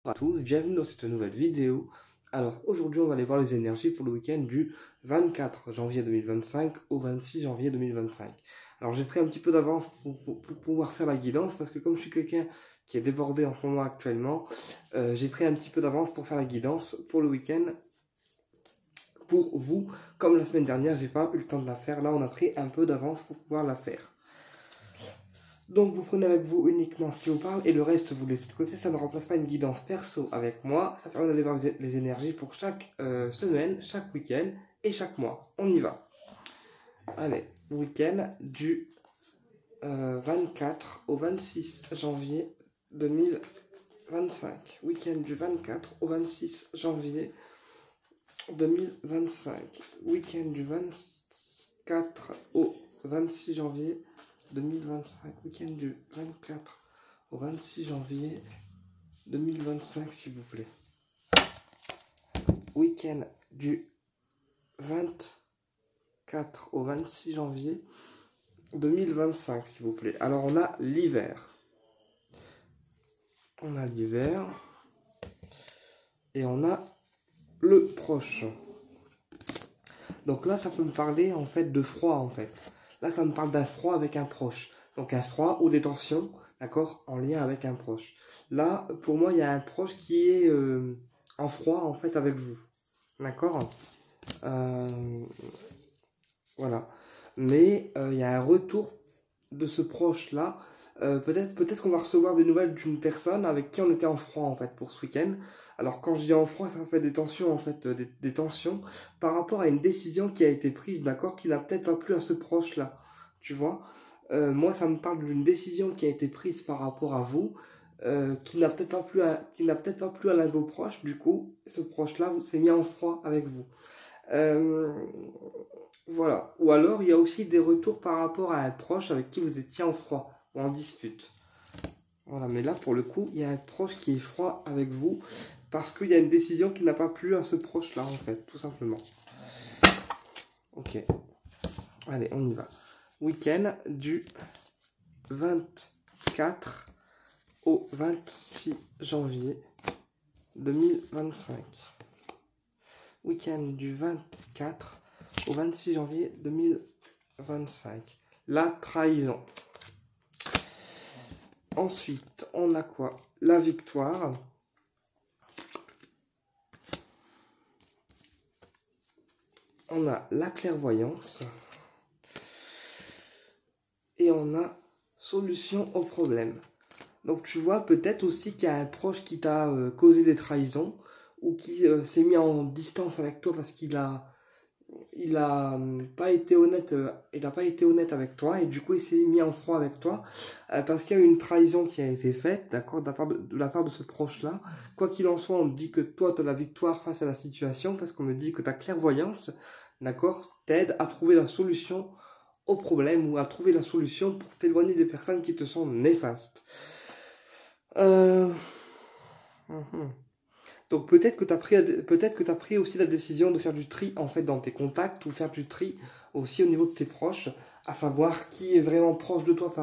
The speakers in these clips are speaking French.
Bonjour à tous, bienvenue dans cette nouvelle vidéo. Alors aujourd'hui on va aller voir les énergies pour le week-end du 24 janvier 2025 au 26 janvier 2025. Alors j'ai pris un petit peu d'avance pour pouvoir faire la guidance parce que comme je suis quelqu'un qui est débordé en ce moment actuellement, j'ai pris un petit peu d'avance pour faire la guidance pour le week-end. Pour vous, comme la semaine dernière j'ai pas eu le temps de la faire, là on a pris un peu d'avance pour pouvoir la faire. Donc vous prenez avec vous uniquement ce qui vous parle et le reste vous laissez de côté, ça ne remplace pas une guidance perso avec moi, ça permet d'aller voir les énergies pour chaque semaine, chaque week-end et chaque mois. On y va. Allez, week-end du 24 au 26 janvier 2025. Week-end du 24 au 26 janvier 2025. Week-end du 24 au 26 janvier 2025, week-end du 24 au 26 janvier 2025, s'il vous plaît. Week-end du 24 au 26 janvier 2025, s'il vous plaît. Alors, on a l'hiver. On a l'hiver. Et on a le proche. Donc là, ça peut me parler, en fait, de froid, en fait. Là, ça me parle d'un froid avec un proche. Donc un froid ou des tensions, d'accord, en lien avec un proche. Là, pour moi, il y a un proche qui est en froid, en fait, avec vous. D'accord, voilà. Mais il y a un retour de ce proche-là. Peut-être qu'on va recevoir des nouvelles d'une personne avec qui on était en froid, en fait, pour ce week-end. Alors, quand je dis en froid, ça fait des tensions, en fait, des tensions par rapport à une décision qui a été prise, d'accord, qui n'a peut-être pas plu à ce proche-là. Tu vois, moi, ça me parle d'une décision qui a été prise par rapport à vous, qui n'a peut-être pas plu à l'un de vos proches. Du coup, ce proche-là s'est mis en froid avec vous. Euh, voilà. Ou alors, il y a aussi des retours par rapport à un proche avec qui vous étiez en froid ou en dispute. Voilà, mais là, pour le coup, il y a un proche qui est froid avec vous parce qu'il y a une décision qui n'a pas plu à ce proche-là, en fait, tout simplement. Ok. Allez, on y va. Week-end du 24 au 26 janvier 2025. Week-end du 24 au 26 janvier 2025. La trahison. Ensuite, on a quoi? La victoire. On a la clairvoyance. Et on a solution au problème. Donc tu vois peut-être aussi qu'il y a un proche qui t'a causé des trahisons ou qui s'est mis en distance avec toi parce qu'il a pas été honnête, il n'a pas été honnête avec toi et du coup il s'est mis en froid avec toi parce qu'il y a eu une trahison qui a été faite, d'accord, de la part de ce proche-là. Quoi qu'il en soit, on me dit que toi tu as la victoire face à la situation parce qu'on me dit que ta clairvoyance, d'accord, t'aide à trouver la solution au problème ou à trouver la solution pour t'éloigner des personnes qui te sont néfastes. Donc peut-être que tu as pris aussi la décision de faire du tri en fait dans tes contacts ou faire du tri aussi au niveau de tes proches, à savoir qui est vraiment proche de toi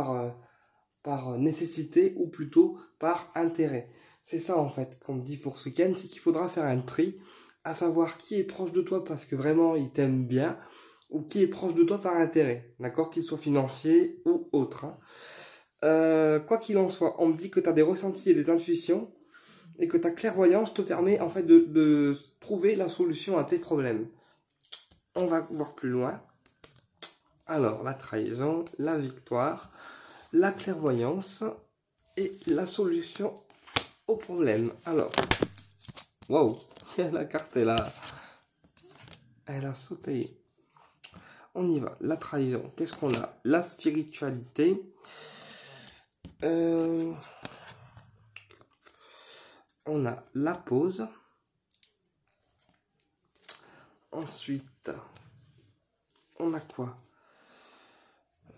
par nécessité ou plutôt par intérêt. C'est ça en fait qu'on me dit pour ce week-end, c'est qu'il faudra faire un tri, à savoir qui est proche de toi parce que vraiment il t'aime bien ou qui est proche de toi par intérêt, d'accord, qu'il soit financier ou autre. Quoi qu'il en soit, on me dit que tu as des ressentis et des intuitions et que ta clairvoyance te permet en fait de trouver la solution à tes problèmes. On va voir plus loin. Alors, la trahison, la victoire, la clairvoyance et la solution au problème. Alors, waouh, la carte elle a sauté. On y va. La trahison, qu'est-ce qu'on a? La spiritualité. On a la pause. Ensuite, on a quoi?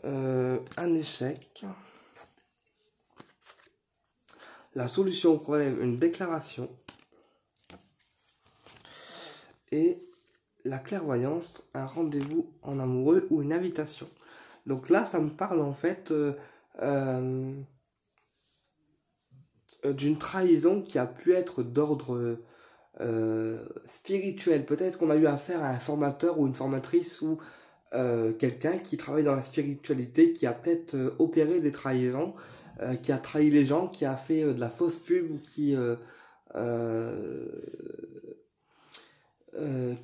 Un échec. La solution au problème, une déclaration. Et la clairvoyance, un rendez-vous en amoureux ou une invitation. Donc là, ça me parle en fait d'une trahison qui a pu être d'ordre spirituel. Peut-être qu'on a eu affaire à un formateur ou une formatrice ou quelqu'un qui travaille dans la spiritualité, qui a peut-être opéré des trahisons, qui a trahi les gens, qui a fait de la fausse pub ou euh,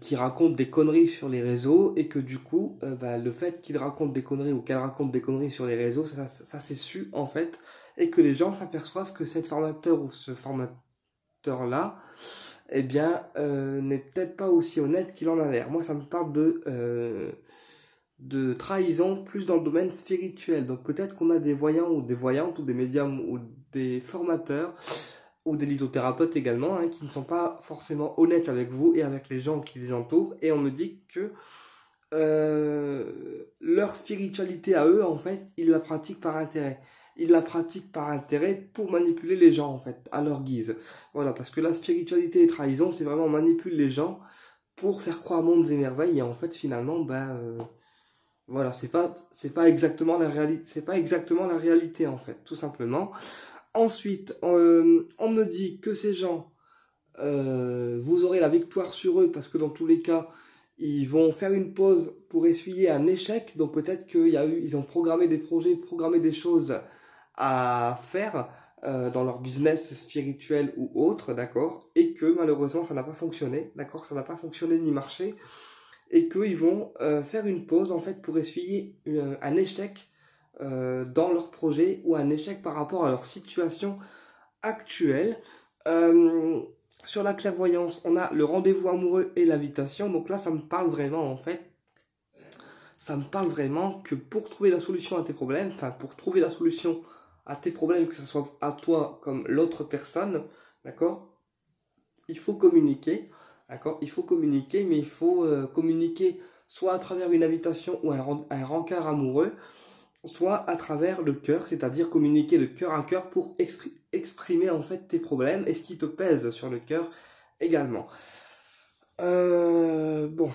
qui raconte des conneries sur les réseaux et que du coup, le fait qu'il raconte des conneries ou qu'elle raconte des conneries sur les réseaux, ça s'est su en fait, et que les gens s'aperçoivent que cette formateur ou ce formateur-là, eh bien, n'est peut-être pas aussi honnête qu'il en a l'air. Moi, ça me parle de trahison plus dans le domaine spirituel. Donc peut-être qu'on a des voyants ou des voyantes ou des médiums ou des formateurs ou des lithothérapeutes également, hein, qui ne sont pas forcément honnêtes avec vous et avec les gens qui les entourent. Et on me dit que leur spiritualité à eux, en fait, ils la pratiquent par intérêt. Ils la pratiquent par intérêt pour manipuler les gens, en fait, à leur guise. Voilà, parce que la spiritualité et trahison, c'est vraiment manipuler les gens pour faire croire mondes et merveilles. Et en fait, finalement, voilà, c'est pas exactement la réalité, c'est pas exactement la réalité, en fait, tout simplement. Ensuite, on me dit que ces gens, vous aurez la victoire sur eux, parce que dans tous les cas, ils vont faire une pause pour essuyer un échec. Donc peut-être ils ont programmé des projets, programmé des choses à faire dans leur business spirituel ou autre, d'accord, et que malheureusement ça n'a pas fonctionné, d'accord, ça n'a pas fonctionné ni marché, et qu'ils vont faire une pause en fait pour essuyer un échec dans leur projet ou un échec par rapport à leur situation actuelle. Sur la clairvoyance, on a le rendez-vous amoureux et l'invitation. Donc là, ça me parle vraiment en fait. Ça me parle vraiment que pour trouver la solution à tes problèmes, enfin pour trouver la solution à tes problèmes, que ce soit à toi comme l'autre personne, d'accord, il faut communiquer, d'accord, il faut communiquer, mais il faut communiquer soit à travers une invitation ou un rencard amoureux, soit à travers le cœur, c'est-à-dire communiquer de cœur à cœur pour exprimer en fait tes problèmes et ce qui te pèse sur le cœur également. Bon,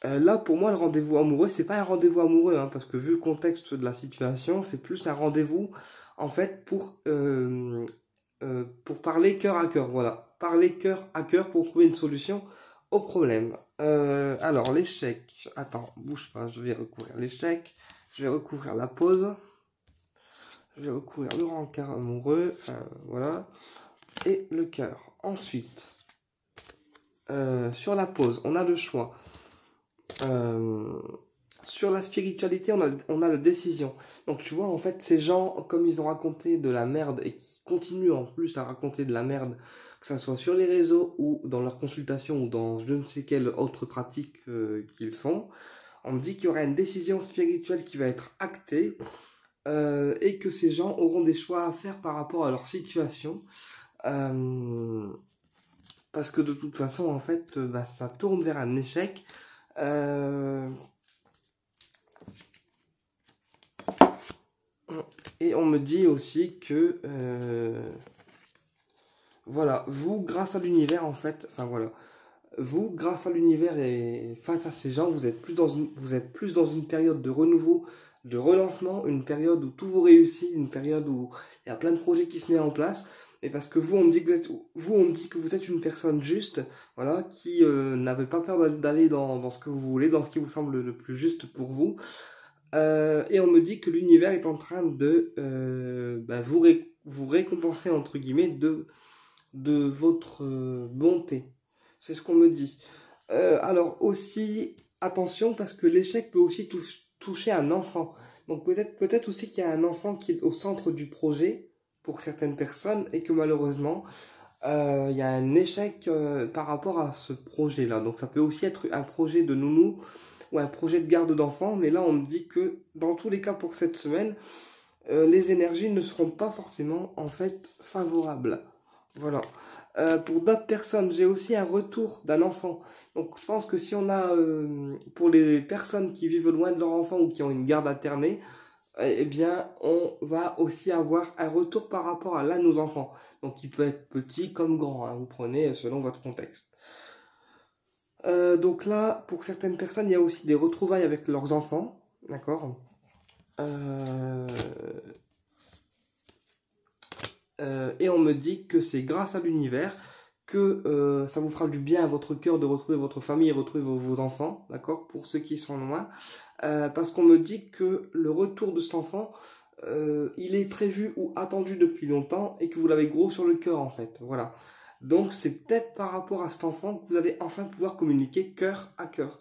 là pour moi le rendez-vous amoureux, c'est pas un rendez-vous amoureux, hein, parce que vu le contexte de la situation, c'est plus un rendez-vous en fait pour parler cœur à cœur, voilà, parler cœur à cœur pour trouver une solution au problème. Alors l'échec, attends, bouge pas, je vais recouvrir l'échec. Je vais recouvrir la pause. Je vais recouvrir le rencard amoureux. Voilà. Et le cœur. Ensuite, sur la pause, on a le choix. Sur la spiritualité, on a la décision. Donc tu vois, en fait, ces gens, comme ils ont raconté de la merde et qui continuent en plus à raconter de la merde, que ça soit sur les réseaux ou dans leurs consultations ou dans je ne sais quelle autre pratique qu'ils font, on me dit qu'il y aura une décision spirituelle qui va être actée et que ces gens auront des choix à faire par rapport à leur situation. Parce que de toute façon, en fait, ça tourne vers un échec. Et on me dit aussi que... voilà, vous, grâce à l'univers, en fait... Enfin, voilà. Vous, grâce à l'univers et face à ces gens, vous êtes plus dans une période de renouveau, de relancement, une période où tout vous réussit, une période où il y a plein de projets qui se mettent en place. Et parce que vous, on me dit que vous êtes une personne juste, voilà, qui n'avait pas peur d'aller dans ce que vous voulez, dans ce qui vous semble le plus juste pour vous. Et on me dit que l'univers est en train de vous récompenser, entre guillemets, de votre bonté. C'est ce qu'on me dit. Alors aussi, attention, parce que l'échec peut aussi toucher un enfant. Donc peut-être aussi qu'il y a un enfant qui est au centre du projet pour certaines personnes et que malheureusement, il y a un échec par rapport à ce projet-là. Donc ça peut aussi être un projet de nounou ou un projet de garde d'enfant. Mais là, on me dit que dans tous les cas pour cette semaine, les énergies ne seront pas forcément en fait favorables. Voilà. Pour d'autres personnes, j'ai aussi un retour d'un enfant. Donc je pense que si on a, pour les personnes qui vivent loin de leur enfant ou qui ont une garde alternée, eh bien on va aussi avoir un retour par rapport à l'un de nos enfants. Donc il peut être petit comme grand, hein, vous prenez selon votre contexte. Donc là, pour certaines personnes, il y a aussi des retrouvailles avec leurs enfants, d'accord. Et on me dit que c'est grâce à l'univers que ça vous fera du bien à votre cœur de retrouver votre famille et retrouver vos enfants, d'accord, pour ceux qui sont loin. Parce qu'on me dit que le retour de cet enfant, il est prévu ou attendu depuis longtemps et que vous l'avez gros sur le cœur en fait, voilà. Donc c'est peut-être par rapport à cet enfant que vous allez enfin pouvoir communiquer cœur à cœur.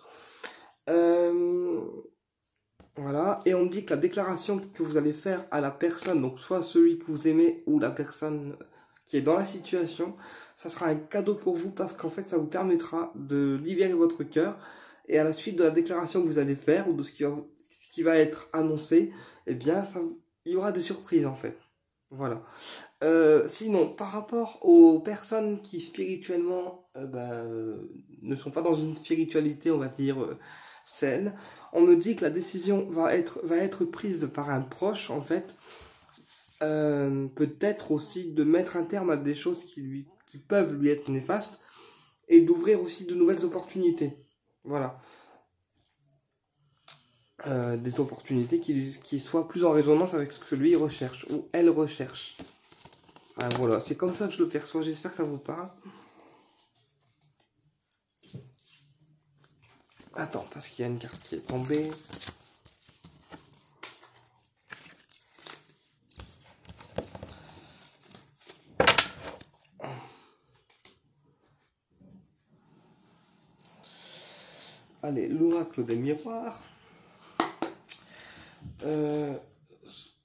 Voilà, et on me dit que la déclaration que vous allez faire à la personne, donc soit celui que vous aimez ou la personne qui est dans la situation, ça sera un cadeau pour vous parce qu'en fait ça vous permettra de libérer votre cœur et à la suite de la déclaration que vous allez faire ou de ce qui va être annoncé, eh bien il y aura des surprises en fait. Voilà. Sinon, par rapport aux personnes qui spirituellement ne sont pas dans une spiritualité, on va dire, saine, on me dit que la décision va être prise par un proche, en fait, peut-être aussi de mettre un terme à des choses qui peuvent lui être néfastes et d'ouvrir aussi de nouvelles opportunités. Voilà. Des opportunités qui soient plus en résonance avec ce que lui recherche ou elle recherche. Voilà, c'est comme ça que je le perçois, j'espère que ça vous parle. Attends, parce qu'il y a une carte qui est tombée. Allez, l'oracle des miroirs.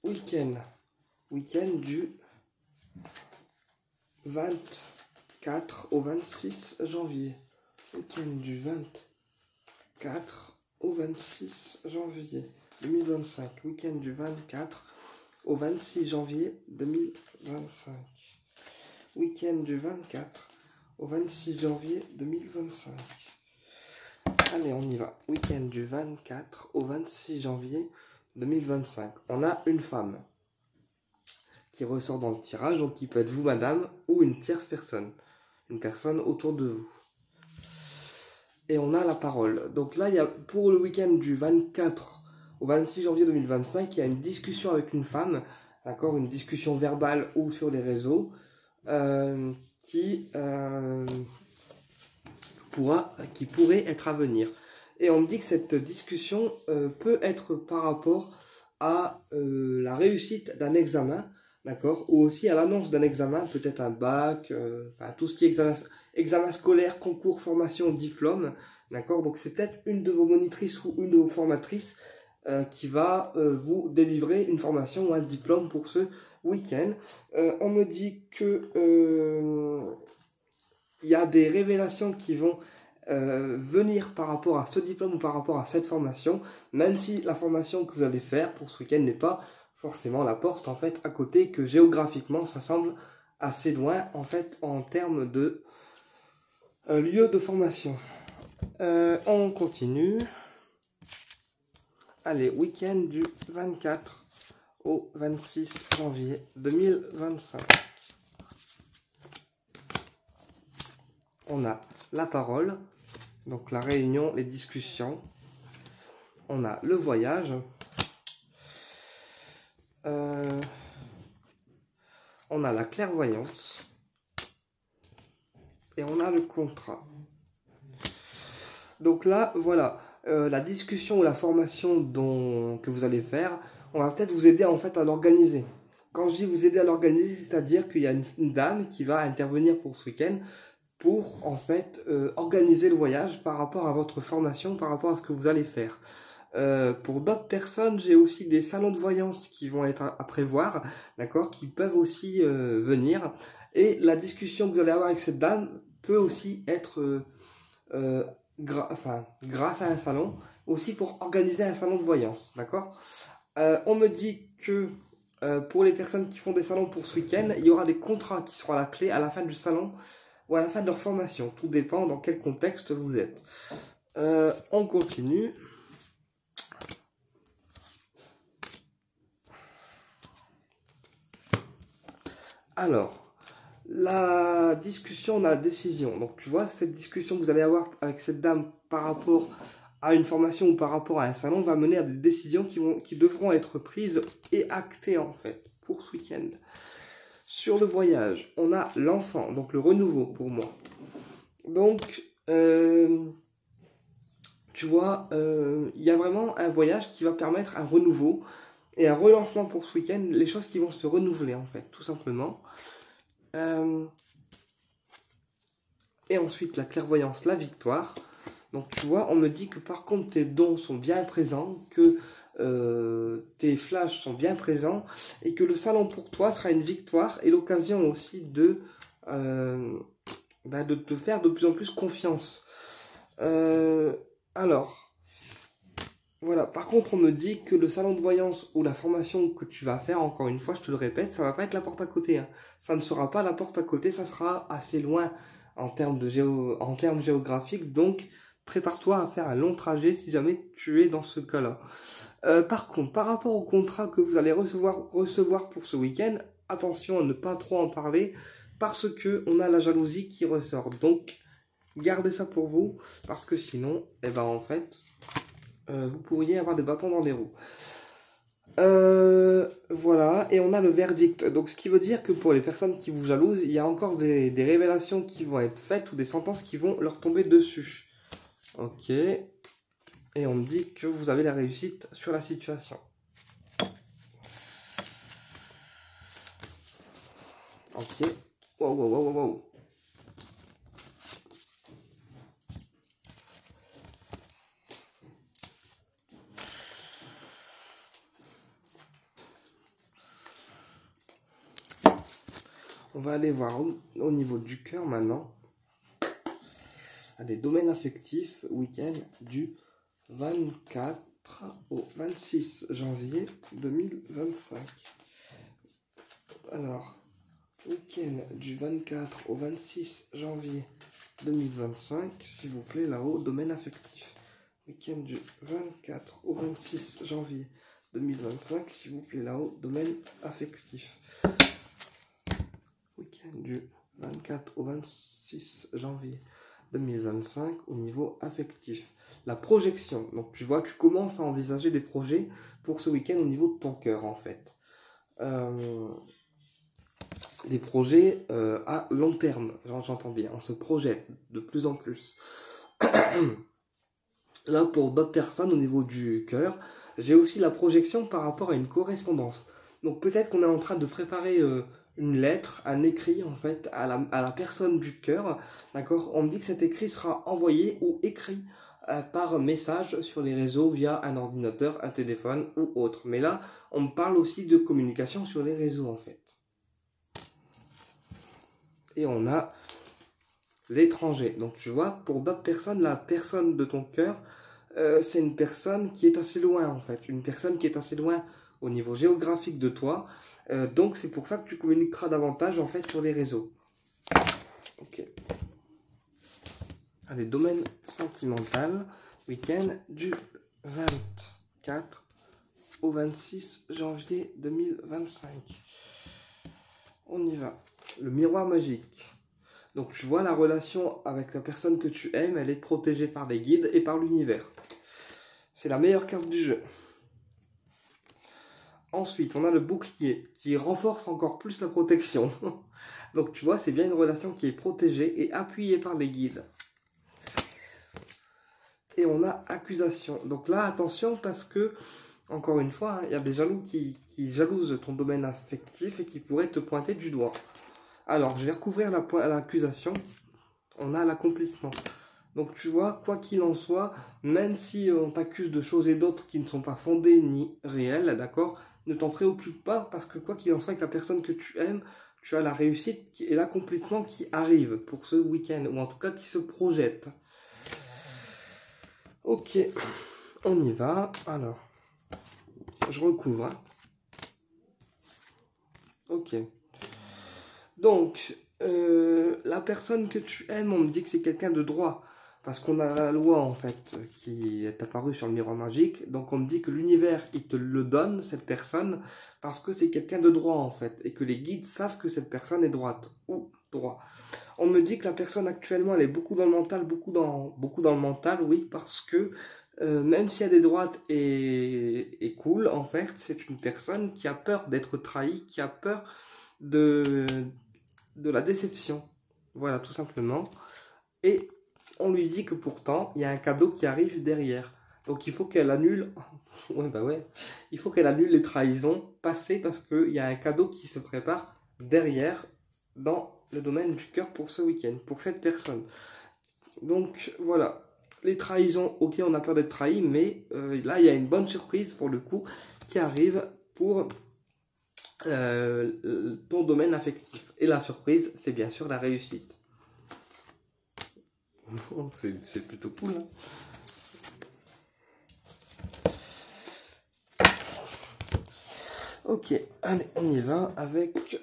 Week-end du 24 au 26 janvier. Week-end du 24 au 26 janvier 2025. Week-end du 24 au 26 janvier 2025. Week-end du 24 au 26 janvier 2025. Allez, on y va. Week-end du 24 au 26 janvier 2025. On a une femme qui ressort dans le tirage, donc qui peut être vous, madame, ou une tierce personne. Une personne autour de vous. Et on a la parole. Donc là, il y a, pour le week-end du 24 au 26 janvier 2025, il y a une discussion avec une femme, d'accord, une discussion verbale ou sur les réseaux, qui pourrait être à venir. Et on me dit que cette discussion peut être par rapport à la réussite d'un examen, d'accord, ou aussi à l'annonce d'un examen, peut-être un bac, tout ce qui est examen scolaire, concours, formation, diplôme, d'accord. Donc c'est peut-être une de vos monitrices ou une de vos formatrices qui va vous délivrer une formation ou un diplôme pour ce week-end. On me dit que il y a des révélations qui vont venir par rapport à ce diplôme ou par rapport à cette formation, même si la formation que vous allez faire pour ce week-end n'est pas forcément la porte en fait à côté, que géographiquement ça semble assez loin en fait en termes de lieu de formation. On continue. Allez, week-end du 24 au 26 janvier 2025. On a la parole, donc la réunion, les discussions. On a le voyage. On a la clairvoyance. Et on a le contrat. Donc là, voilà, la discussion ou la formation que vous allez faire, on va peut-être vous aider en fait à l'organiser. Quand je dis vous aider à l'organiser, c'est-à-dire qu'il y a une dame qui va intervenir pour ce week-end pour en fait organiser le voyage par rapport à votre formation, par rapport à ce que vous allez faire. Pour d'autres personnes, j'ai aussi des salons de voyance qui vont être à prévoir, d'accord, qui peuvent aussi venir. Et la discussion que vous allez avoir avec cette dame peut aussi être grâce à un salon, aussi pour organiser un salon de voyance, d'accord. On me dit que pour les personnes qui font des salons pour ce week-end, il y aura des contrats qui seront à la clé à la fin du salon ou à la fin de leur formation. Tout dépend dans quel contexte vous êtes. On continue. Alors, la discussion, la décision. Donc, tu vois, cette discussion que vous allez avoir avec cette dame par rapport à une formation ou par rapport à un salon va mener à des décisions qui devront être prises et actées, en fait, pour ce week-end. Sur le voyage, on a l'enfant, donc le renouveau pour moi. Donc, tu vois, il y a vraiment un voyage qui va permettre un renouveau et un relancement pour ce week-end, les choses qui vont se renouveler en fait, tout simplement. Et ensuite, la clairvoyance, la victoire. Donc tu vois, on me dit que par contre tes dons sont bien présents, que tes flashs sont bien présents, et que le salon pour toi sera une victoire et l'occasion aussi de te faire de plus en plus confiance. Alors, voilà, par contre on me dit que le salon de voyance ou la formation que tu vas faire, encore une fois je te le répète, ça va pas être la porte à côté, hein. Ça ne sera pas la porte à côté, ça sera assez loin en termes géographiques, donc prépare-toi à faire un long trajet si jamais tu es dans ce cas-là. Par contre, par rapport au contrat que vous allez recevoir pour ce week-end, attention à ne pas trop en parler parce que on a la jalousie qui ressort. Donc, gardez ça pour vous parce que sinon, en fait, vous pourriez avoir des bâtons dans les roues. Voilà, et on a le verdict. Donc, ce qui veut dire que pour les personnes qui vous jalousent, il y a encore des révélations qui vont être faites ou des sentences qui vont leur tomber dessus. Ok. Et on me dit que vous avez la réussite sur la situation. Ok. Wow, wow, wow, wow. On va aller voir au niveau du cœur maintenant. Allez, domaine affectif, week-end du 24 au 26 janvier 2025. Alors, week-end du 24 au 26 janvier 2025, s'il vous plaît, là-haut, domaine affectif. Week-end du 24 au 26 janvier 2025, s'il vous plaît, là-haut, domaine affectif. Week-end du 24 au 26 janvier 2025 au niveau affectif. La projection. Donc tu vois, tu commences à envisager des projets pour ce week-end au niveau de ton cœur en fait. Des projets à long terme, j'entends bien. On se projette de plus en plus. Là, pour d'autres personnes au niveau du cœur, j'ai aussi la projection par rapport à une correspondance. Donc peut-être qu'on est en train de préparer une lettre, un écrit en fait à la personne du cœur, d'accord. On me dit que cet écrit sera envoyé ou écrit par message sur les réseaux via un ordinateur, un téléphone ou autre. Mais là, on me parle aussi de communication sur les réseaux en fait. Et on a l'étranger. Donc tu vois, pour d'autres personnes, la personne de ton cœur, c'est une personne qui est assez loin en fait. Une personne qui est assez loin au niveau géographique de toi. Donc c'est pour ça que tu communiqueras davantage en fait sur les réseaux. Ok. Allez, domaine sentimental, week-end du 24 au 26 janvier 2025. On y va. Le miroir magique. Donc tu vois, la relation avec la personne que tu aimes, elle est protégée par les guides et par l'univers. C'est la meilleure carte du jeu. Ensuite, on a le bouclier qui renforce encore plus la protection. Donc tu vois, c'est bien une relation qui est protégée et appuyée par les guides. Et on a accusation. Donc là, attention parce que, encore une fois, il y a des jaloux qui jalousent ton domaine affectif et qui pourraient te pointer du doigt. Alors, je vais recouvrir l'accusation. On a l'accomplissement. Donc tu vois, quoi qu'il en soit, même si on t'accuse de choses et d'autres qui ne sont pas fondées ni réelles, d'accord, ne t'en préoccupe pas parce que quoi qu'il en soit avec la personne que tu aimes, tu as la réussite et l'accomplissement qui arrive pour ce week-end, ou en tout cas qui se projette. Ok, on y va. Alors, je recouvre. Hein. Ok. Donc, la personne que tu aimes, on me dit que c'est quelqu'un de droit. Parce qu'on a la loi, en fait, qui est apparue sur le miroir magique. Donc, on me dit que l'univers, il te le donne, cette personne, parce que c'est quelqu'un de droit, en fait. Et que les guides savent que cette personne est droite ou droit. On me dit que la personne, actuellement, elle est beaucoup dans le mental, beaucoup dans le mental, oui, parce que même si elle est droite et cool, en fait, c'est une personne qui a peur d'être trahie, qui a peur de, de la déception. Voilà, tout simplement. Et on lui dit que pourtant, il y a un cadeau qui arrive derrière. Donc il faut qu'elle annule, ouais, bah ouais, il faut qu'elle annule les trahisons passées parce qu'il y a un cadeau qui se prépare derrière dans le domaine du cœur pour ce week-end, pour cette personne. Donc voilà, les trahisons, ok, on a peur d'être trahi, mais là il y a une bonne surprise pour le coup qui arrive pour ton domaine affectif. Et la surprise, c'est bien sûr la réussite. C'est plutôt cool, hein. Ok, allez, on y va avec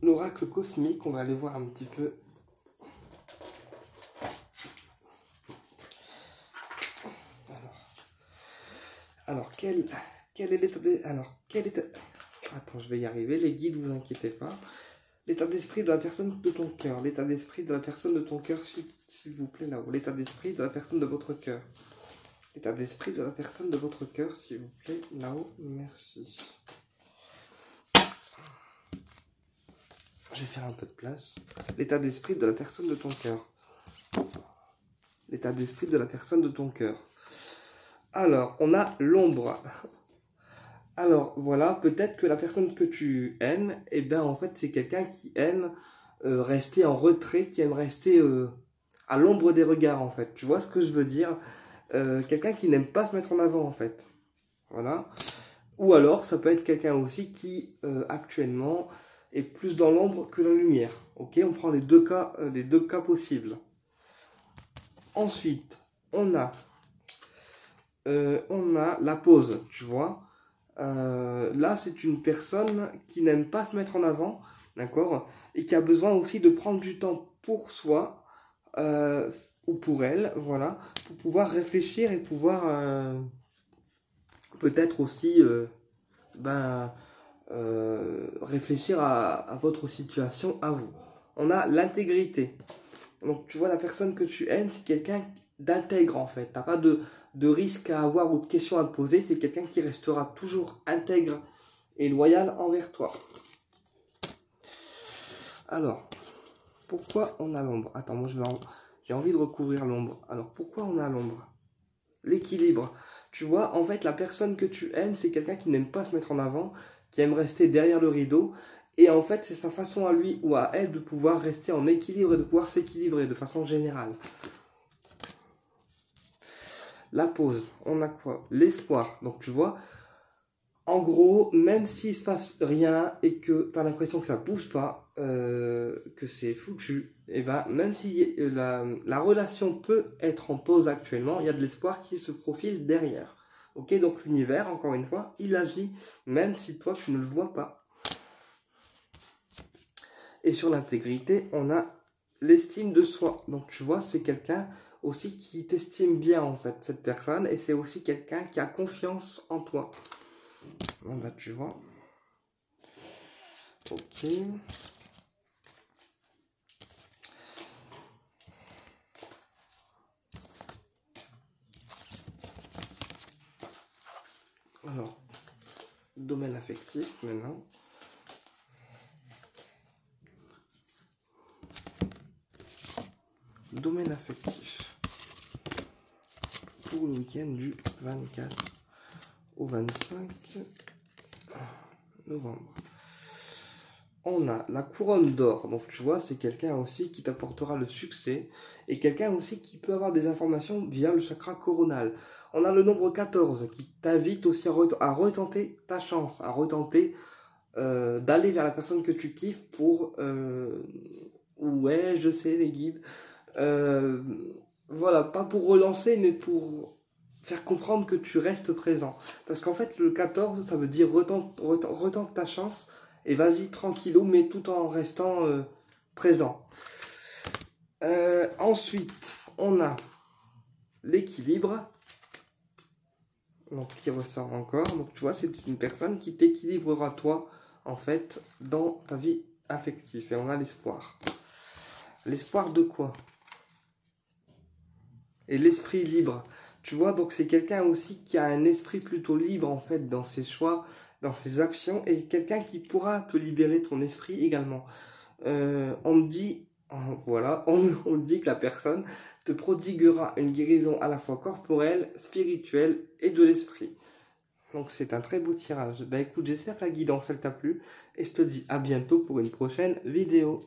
l'oracle cosmique. On va aller voir un petit peu. Alors quel est l'état des... Alors, quel est... Attends, je vais y arriver. Les guides, vous inquiétez pas. L'état d'esprit de la personne de ton cœur. L'état d'esprit de la personne de ton cœur, s'il vous plaît, là-haut. L'état d'esprit de la personne de votre cœur. L'état d'esprit de la personne de votre cœur, s'il vous plaît, là-haut. Merci. Je vais faire un peu de place. L'état d'esprit de la personne de ton cœur. L'état d'esprit de la personne de ton cœur. Alors, on a l'ombre. Alors, voilà, peut-être que la personne que tu aimes, eh bien, en fait, c'est quelqu'un qui aime rester en retrait, qui aime rester à l'ombre des regards, en fait. Tu vois ce que je veux dire? Quelqu'un qui n'aime pas se mettre en avant, en fait. Voilà. Ou alors, ça peut être quelqu'un aussi qui, actuellement, est plus dans l'ombre que la lumière. Ok, on prend les deux cas possibles. Ensuite, on a la pause, tu vois. Là, c'est une personne qui n'aime pas se mettre en avant, d'accord, et qui a besoin aussi de prendre du temps pour soi ou pour elle, voilà, pour pouvoir réfléchir et pouvoir peut-être aussi réfléchir à votre situation à vous. On a l'intégrité. Donc tu vois, la personne que tu aimes, c'est quelqu'un d'intègre en fait. T'as pas de risque à avoir ou de questions à te poser. C'est quelqu'un qui restera toujours intègre et loyal envers toi. Alors, pourquoi on a l'ombre? Attends, moi j'ai envie de recouvrir l'ombre. Alors, pourquoi on a l'ombre? L'équilibre. Tu vois, en fait, la personne que tu aimes, c'est quelqu'un qui n'aime pas se mettre en avant, qui aime rester derrière le rideau. Et en fait, c'est sa façon à lui ou à elle de pouvoir rester en équilibre et de pouvoir s'équilibrer de façon générale. La pause, on a quoi? L'espoir. Donc tu vois, en gros, même s'il se passe rien et que tu as l'impression que ça bouge pas, que c'est foutu, et ben même si la relation peut être en pause actuellement, il y a de l'espoir qui se profile derrière. Ok, donc l'univers, encore une fois, il agit même si toi tu ne le vois pas. Et sur l'intégrité, on a l'estime de soi. Donc tu vois, c'est quelqu'un aussi qui t'estime bien en fait, cette personne, et c'est aussi quelqu'un qui a confiance en toi. Bon bah tu vois. Ok. Alors, domaine affectif maintenant. Domaine affectif. Pour le week-end du 24 au 25 novembre. On a la couronne d'or. Donc tu vois, c'est quelqu'un aussi qui t'apportera le succès. Et quelqu'un aussi qui peut avoir des informations via le chakra coronal. On a le nombre 14 qui t'invite aussi à retenter ta chance, à retenter d'aller vers la personne que tu kiffes pour... ouais, je sais les guides. Voilà, pas pour relancer, mais pour faire comprendre que tu restes présent. Parce qu'en fait, le 14, ça veut dire retente ta chance et vas-y tranquillou, mais tout en restant présent. Ensuite, on a l'équilibre. Donc, qui ressort encore. Donc, tu vois, c'est une personne qui t'équilibrera toi, en fait, dans ta vie affective. Et on a l'espoir. L'espoir de quoi? Et l'esprit libre. Tu vois, donc c'est quelqu'un aussi qui a un esprit plutôt libre, en fait, dans ses choix dans ses actions et quelqu'un qui pourra te libérer ton esprit également. On me dit, voilà, on me dit que la personne te prodiguera une guérison à la fois corporelle, spirituelle et de l'esprit. Donc c'est un très beau tirage. Bah écoute, j'espère que la guidance elle t'a plu et je te dis à bientôt pour une prochaine vidéo.